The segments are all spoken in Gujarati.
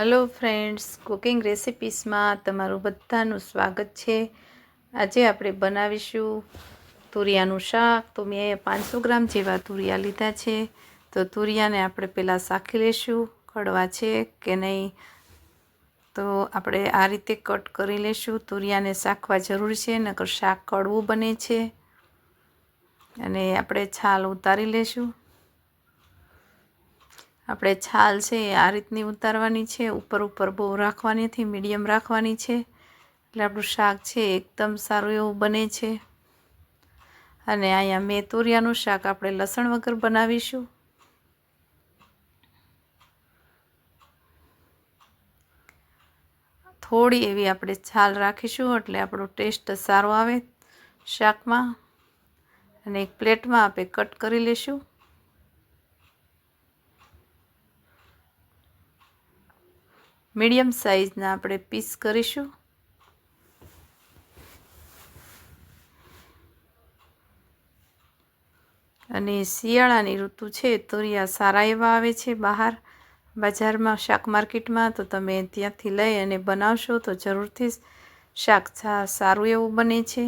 હેલો ફ્રેન્ડ્સ, કુકિંગ રેસિપીસમાં તમારું બધાનું સ્વાગત છે। આજે આપણે બનાવીશું તુરિયાનું શાક। તો મેં 500 ગ્રામ જેવા તુરિયા લીધા છે। તો તુરિયાને આપણે પહેલાં શાકી લઈશું, કડવા છે કે નહીં। તો આપણે આ રીતે કટ કરી લઈશું। તુરિયાને શાકવા જરૂરી છે, નકર શાક કડવું બને છે। અને આપણે છાલ ઉતારી લઈશું। આપણે છાલ છે આ રીતની ઉતારવાની છે, ઉપર બહુ રાખવાની નથી, મીડિયમ રાખવાની છે, એટલે આપણું શાક છે એકદમ સારું એવું બને છે। અને અહીંયા મેં તુરિયાનું શાક આપણે લસણ વગર બનાવીશું। થોડી એવી આપણે છાલ રાખીશું એટલે આપણો ટેસ્ટ સારો આવે શાકમાં। અને એક પ્લેટમાં આપણે કટ કરી લઈશું। મીડિયમ સાઇઝના આપણે પીસ કરીશું। અને શિયાળાની ઋતુ છે, તુરિયા સારા એવા આવે છે બહાર બજારમાં, શાક માર્કેટમાં। તો તમે ત્યાંથી લઈ અને બનાવશો તો જરૂરથી શાક સારું એવું બને છે।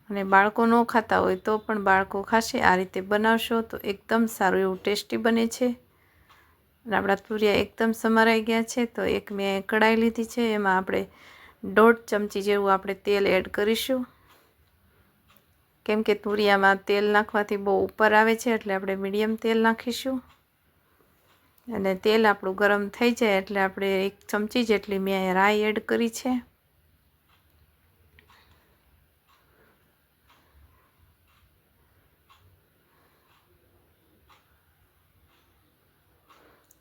અને બાળકો ન ખાતા હોય તો પણ બાળકો ખાશે। આ રીતે બનાવશો તો એકદમ સારું એવું ટેસ્ટી બને છે। અને આપણા તુરિયા એકદમ સમારાઈ ગયા છે। તો એક મેં કઢાઈ લીધી છે, એમાં આપણે 1.5 ચમચી જેવું આપણે તેલ એડ કરીશું। કેમ કે તુરિયામાં તેલ નાખવાથી બહુ ઉપર આવે છે, એટલે આપણે મીડિયમ તેલ નાખીશું। અને તેલ આપણું ગરમ થઈ જાય એટલે આપણે 1 ચમચી જેટલી મેં રાઈ એડ કરી છે।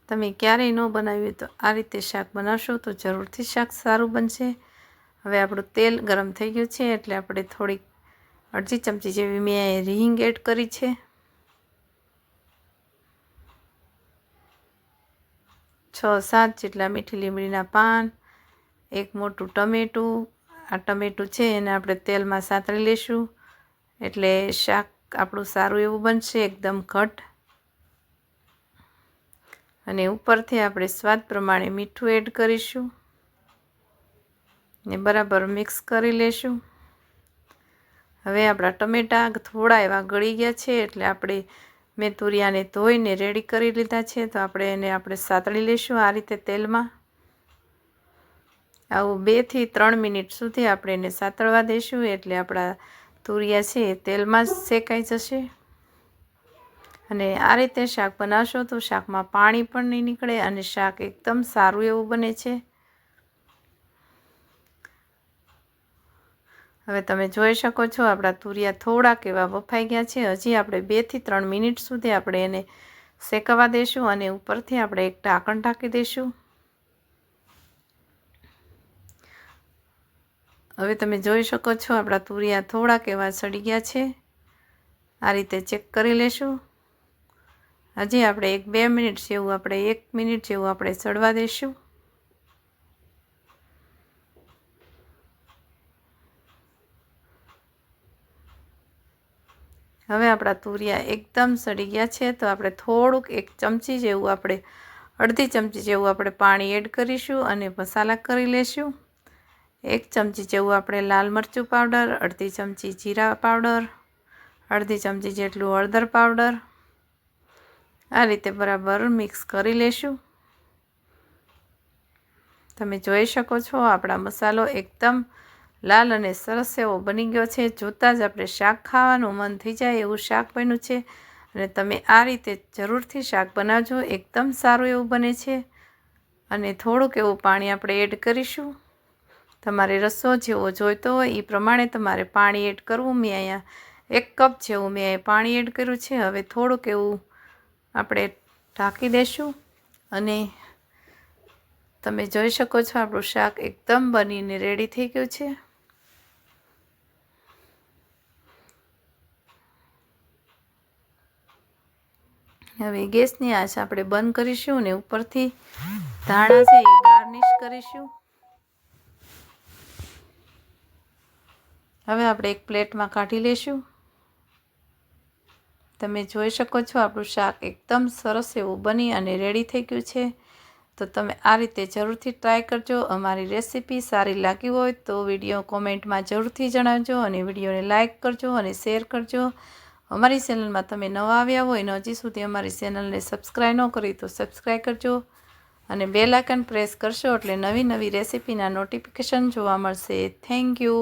તમે ક્યારેય ન બનાવ્યું તો આ રીતે શાક બનાવશો તો જરૂરથી શાક સારું બનશે। હવે આપણું તેલ ગરમ થઈ ગયું છે, એટલે આપણે થોડીક 1/2 ચમચી જેવી મેં હિંગ એડ કરી છે। 6-7 જેટલા મીઠી લીમડીના પાન, એક મોટું ટમેટું। આ ટમેટું છે એને આપણે તેલમાં સાતળી લઈશું, એટલે શાક આપણું સારું એવું બનશે, એકદમ ઘટ। અને ઉપરથી આપણે સ્વાદ પ્રમાણે મીઠું એડ કરીશું ને બરાબર મિક્સ કરી લેશું। હવે આપણા ટમેટા થોડા એવા ગળી ગયા છે, એટલે આપણે મેં તુરિયાને ધોઈને રેડી કરી લીધા છે। તો આપણે સાતળી લઈશું આ રીતે તેલમાં। આવું 2 થી 3 મિનિટ સુધી આપણે એને સાતળવા દઈશું, એટલે આપણા તુરિયા છે એ તેલમાં જ શેકાઈ જશે। અને આ રીતે શાક બનાવશો તો શાકમાં પાણી પણ નહીં નીકળે અને શાક એકદમ સારું એવું બને છે। હવે તમે જોઈ શકો છો આપણા તુરિયા થોડાક એવા બફાઈ ગયા છે। હજી આપણે 2 થી 3 મિનિટ સુધી આપણે એને શેકવા દઈશું અને ઉપરથી આપણે એક ઢાંકણ ઢાંકી દઈશું। હવે તમે જોઈ શકો છો આપણા તુરિયા થોડાક એવા સડી ગયા છે। આ રીતે ચેક કરી લેશું। હજી આપણે 1-2 મિનિટ જેવું 1 મિનિટ જેવું આપણે સડવા દઈશું। હવે આપણા તુરિયા એકદમ સડી ગયા છે। તો આપણે થોડુંક 1 ચમચી જેવું આપણે 1/2 ચમચી જેવું આપણે પાણી એડ કરીશું અને મસાલા કરી લઈશું। 1 ચમચી જેવું આપણે લાલ મરચું પાવડર, 1/2 ચમચી જીરા પાવડર, 1/2 ચમચી જેટલું હળદર પાવડર, આ રીતે બરાબર મિક્સ કરી લેશું। તમે જોઈ શકો છો આપણા મસાલો એકદમ લાલ અને સરસ એવો બની ગયો છે। જોતાં જ આપણે શાક ખાવાનું મન થઈ જાય એવું શાક બન્યું છે। અને તમે આ રીતે જરૂરથી શાક બનાવજો, એકદમ સારું એવું બને છે। અને થોડુંક એવું પાણી આપણે એડ કરીશું। તમારે રસો જેવો જોઈતો હોય એ પ્રમાણે તમારે પાણી એડ કરવું। મેં અહીંયા 1 કપ જેવું મેં પાણી એડ કર્યું છે। હવે થોડુંક એવું આપણે ઢાંકી દઈશું અને તમે જોઈ શકો છો આપણું શાક એકદમ બનીને રેડી થઈ ગયું છે। હવે ગેસની આંચ આપણે બંધ કરીશું અને ઉપરથી ધાણા છે એ ગાર્નિશ કરીશું। હવે આપણે એક પ્લેટમાં કાઢી લઈશું। તમે જોઈ શકો છો આપણું શાક એકદમ સરસ એવું બની અને રેડી થઈ ગયું છે. તો તમે આ રીતે જરૂરથી ટ્રાય કરજો. અમારી રેસીપી સારી લાગી હોય તો વિડીયો કોમેન્ટમાં જરૂરથી જણાવજો અને વિડીયોને લાઇક કરજો અને શેર કરજો. અમારી ચેનલમાં તમે નવા આવ્યા હોય અને હજી સુધી અમારી ચેનલને સબસ્ક્રાઈબ ન કરી તો સબસ્ક્રાઈબ કરજો અને બેલ આઇકન પ્રેસ કરશો એટલે નવી રેસીપીના નોટિફિકેશન જોવા મળશે. Thank you.